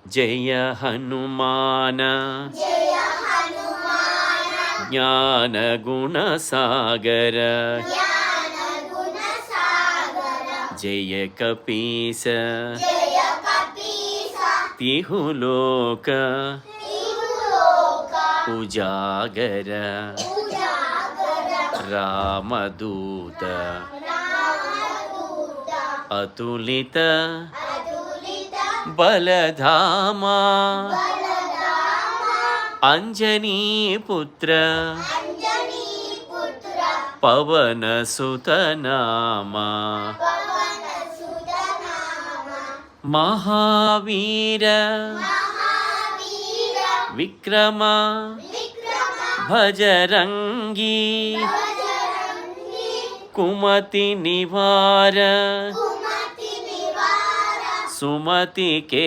జయ హనుమాన జ్ఞాన గుణ సాగర జయ కపీస తిహులోక ఉజాగర రామదూత అతులిత బలధామా అంజనీపుత్ర పవనసుతనామా మహావీర విక్రమ భజరంగీ కుమతి నివార సుమతి కే